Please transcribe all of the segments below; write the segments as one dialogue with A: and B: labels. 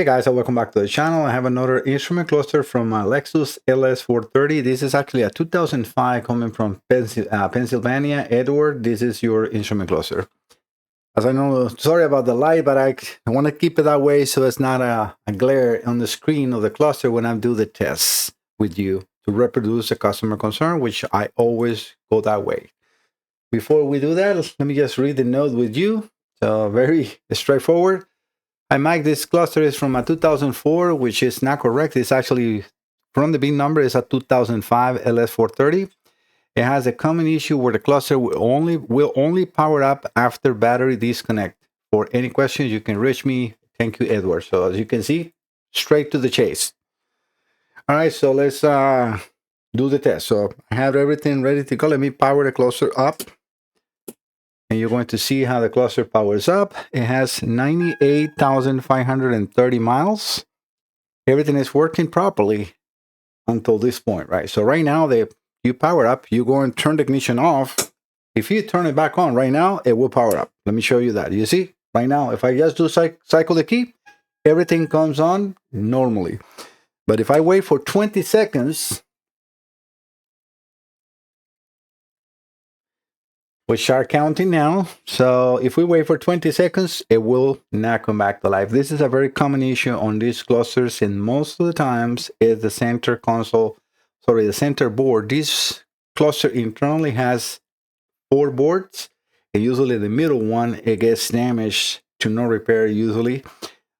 A: Hey guys, and welcome back to the channel. I have another instrument cluster from Lexus LS430. This is actually a 2005 coming from Pennsylvania. Eduard, this is your instrument cluster. As I know, sorry about the light, but I want to keep it that way so it's not a glare on the screen of the cluster when I do the tests with you to reproduce a customer concern, which I always go that way. Before we do that, let me just read the note with you. So very straightforward. Hi Mike, this cluster is from a 2004, which is not correct. It's actually from the big number is a 2005 LS430. It has a common issue where the cluster will only power up after battery disconnect. For any questions, you can reach me. Thank you, Edward. So as you can see, straight to the chase. All right, so let's do the test. So I have everything ready to go. Let me power the cluster up. And you're going to see how the cluster powers up. It has 98,530 miles. Everything is working properly until this point, right? So right now, you power up. You go and turn the ignition off. If you turn it back on right now, it will power up. Let me show you that. You see, right now, if I just do cycle the key, everything comes on normally. But if I wait for 20 seconds, we start counting now. So if we wait for 20 seconds, it will not come back to life. This is a very common issue on these clusters, and most of the times is the center the center board. This cluster internally has 4 boards, and usually the middle one, it gets damaged to no repair usually.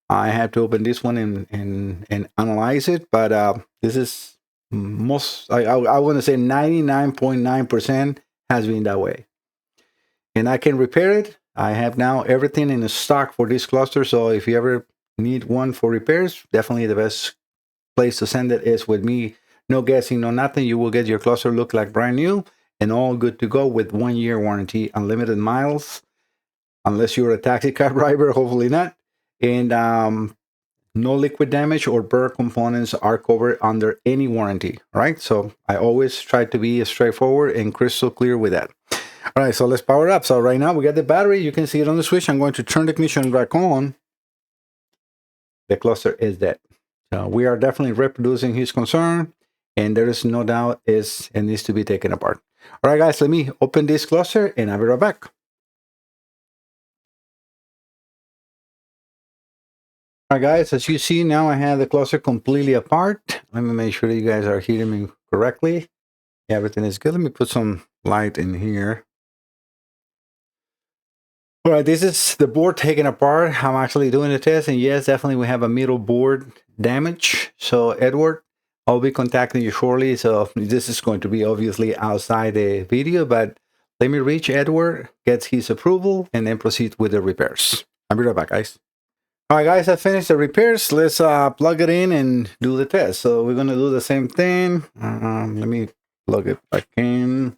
A: I have to open this one and analyze it, but this is I want to say 99.9% has been that way. And I can repair it. I have now everything in stock for this cluster. So if you ever need one for repairs, definitely the best place to send it is with me. No guessing, no nothing. You will get your cluster look like brand new and all good to go with 1 year warranty, unlimited miles, unless you're a taxi cab driver, hopefully not. And no liquid damage or burr components are covered under any warranty, right? So I always try to be straightforward and crystal clear with that. All right, so let's power it up. So right now we got the battery. You can see it on the switch. I'm going to turn the ignition back on. The cluster is dead. So we are definitely reproducing his concern, and there is no doubt it needs to be taken apart. All right, guys, let me open this cluster, and I'll be right back. All right, guys, as you see now, I have the cluster completely apart. Let me make sure that you guys are hearing me correctly. Yeah, everything is good. Let me put some light in here. All right, this is the board taken apart. I'm actually doing the test, and yes, definitely we have a middle board damage. So Edward, I'll be contacting you shortly. So this is going to be obviously outside the video, but let me reach Edward, get his approval, and then proceed with the repairs. I'll be right back, guys. All right, guys, I finished the repairs. Let's plug it in and do the test. So we're going to do the same thing. Let me plug it back in.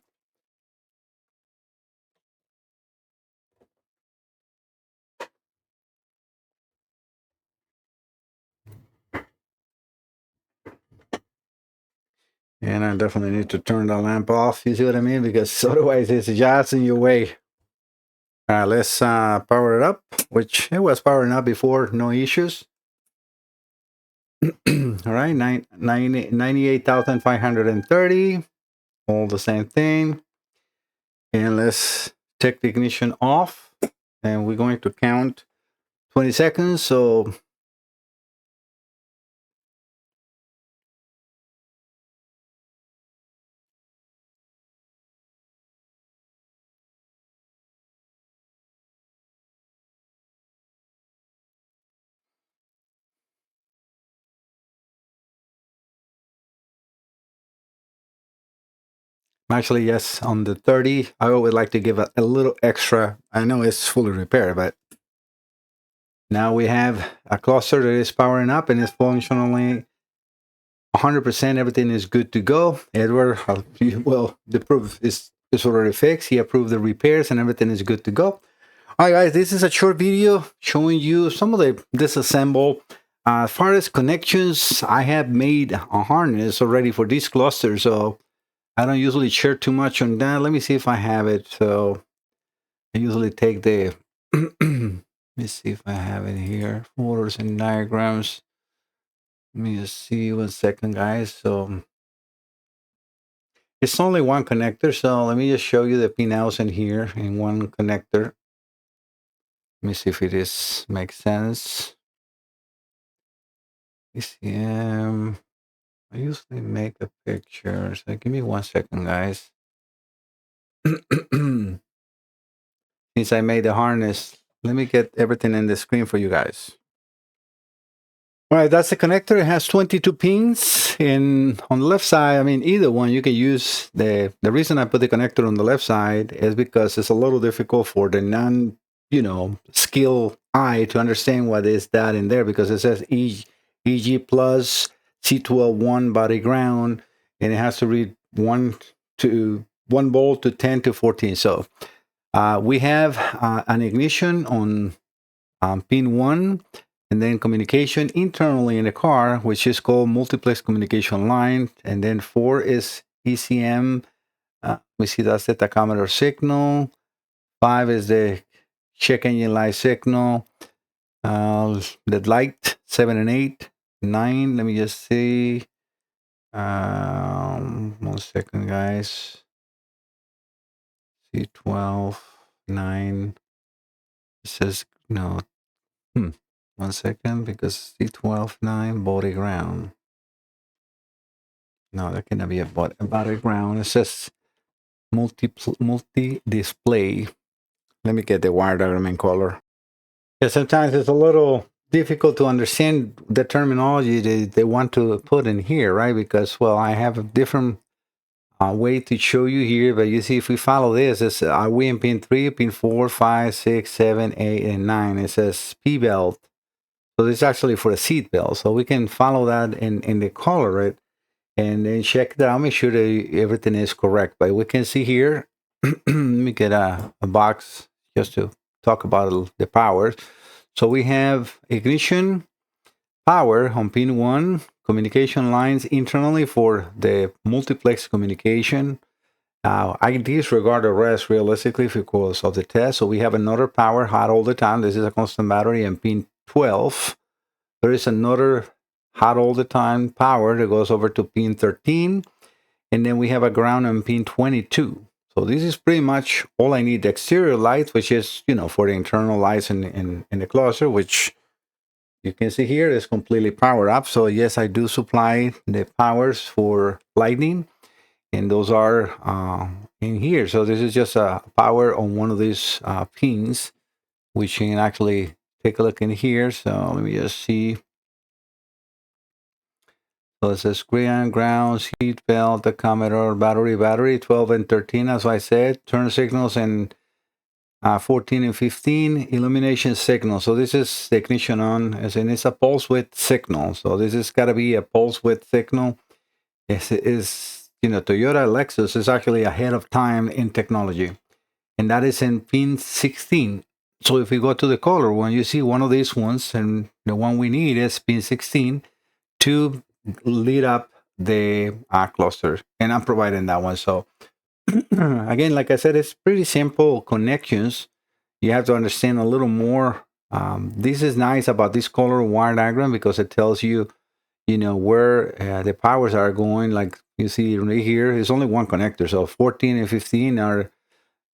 A: And I definitely need to turn the lamp off. You see what I mean? Because otherwise it's just in your way. All right, let's power it up, which it was powering up before, no issues. All right, 98,530, all the same thing. And let's take the ignition off, and we're going to count 20 seconds. So actually, yes, on the 30, I would like to give a little extra. I know it's fully repaired, but now we have a cluster that is powering up and is functionally 100%. Everything is good to go. Edward, well, the proof is already fixed. He approved the repairs and everything is good to go. All right, guys, this is a short video showing you some of the disassemble. As far as connections, I have made a harness already for this cluster, so I don't usually share too much on that. Let me see if I have it. So I usually take the Let me see if I have it here. Photos and diagrams. Let me just see 1 second, guys. So it's only one connector. So let me just show you the pinouts in here in one connector. Let me see if it is makes sense. ECM. I usually make a picture. So give me 1 second, guys. Since I made the harness, let me get everything in the screen for you guys. All right, that's the connector. It has 22 pins, and on the left side, I mean, either one you can use. The reason I put the connector on the left side is because it's a little difficult for the skill eye to understand what is that in there, because it says EG plus C12 body ground, and it has to read 1 volt to 10 to 14. So we have an ignition on pin 1, and then communication internally in the car, which is called multiplex communication line. And then 4 is ECM. We see that's the tachometer signal. 5 is the check engine light signal. The light, 7 and 8. 9, let me just see. 1 second, guys. C12, 9. It says, no. 1 second, because C12, 9, body ground. No, that cannot be a body ground. It says multi-display. Let me get the wire diagram in color. Yeah, sometimes it's a little difficult to understand the terminology they want to put in here, right? Because, well, I have a different way to show you here, but you see, if we follow this, it's are we in pin 3, pin 4, 5, 6, 7, 8, and 9. It says P belt. So this is actually for a seat belt. So we can follow that in the color, right? And then check that out, make sure that everything is correct. But we can see here, let me get a box just to talk about the powers. So we have ignition, power on pin 1, communication lines internally for the multiplex communication. I disregard the rest realistically because of the test. So we have another power hot all the time. This is a constant battery, and pin 12. There is another hot all the time power that goes over to pin 13. And then we have a ground on pin 22. So this is pretty much all I need. The exterior lights, which is, for the internal lights in the cluster, which you can see here is completely powered up. So yes, I do supply the powers for lighting, and those are in here. So this is just a power on one of these pins, which you can actually take a look in here. So let me just see. So it says ground, seat belt, tachometer, battery, 12 and 13, as I said, turn signals, and 14 and 15, illumination signal. So this is the ignition on, and it's a pulse width signal. So this has got to be a pulse width signal. Toyota Lexus is actually ahead of time in technology, and that is in pin 16. So if we go to the color, when you see one of these ones, and the one we need is pin 16 to lead up the cluster, and I'm providing that one. So again, like I said, it's pretty simple connections. You have to understand a little more. This is nice about this color wire diagram because it tells you, where the powers are going. Like you see right here, it's only one connector. So 14 and 15 are,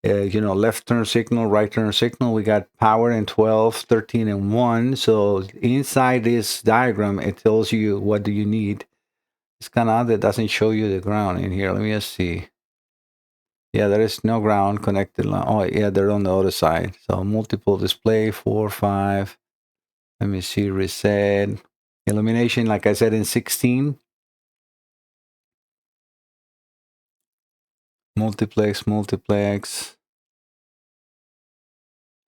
A: left turn signal, right turn signal. We got power in 12, 13, and 1. So inside this diagram, it tells you what do you need. It's kind of odd that it doesn't show you the ground in here. Let me just see. Yeah, there is no ground connected line. Oh, yeah, they're on the other side. So multiple display, 4, 5. Let me see, reset. Illumination, like I said, in 16. Multiplex.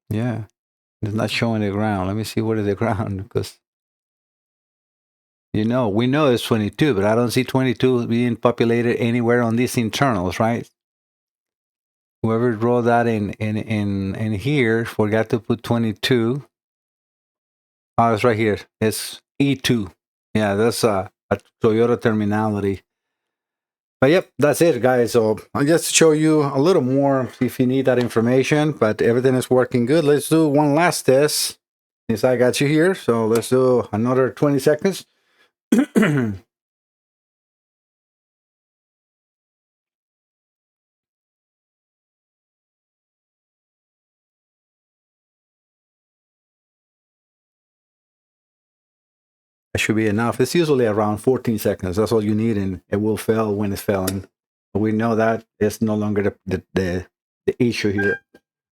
A: Yeah, it's not showing the ground. Let me see what is the ground, because we know it's 22, but I don't see 22 being populated anywhere on these internals, right? Whoever wrote that in here forgot to put 22. Oh, it's right here. It's E2. Yeah, that's a Toyota terminality. But yep, that's it, guys. So I'll just show you a little more if you need that information, but everything is working good. Let's do one last test. since I got you here. So let's do another 20 seconds. That should be enough. It's usually around 14 seconds. That's all you need, and it will fail when it's failing. We know that it's no longer the issue here.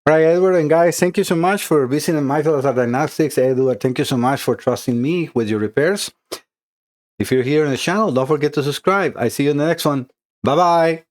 A: All right, Edward and guys, thank you so much for visiting Michael's Diagnostics. Edward, thank you so much for trusting me with your repairs. If you're here on the channel, don't forget to subscribe. I see you in the next one. Bye-bye.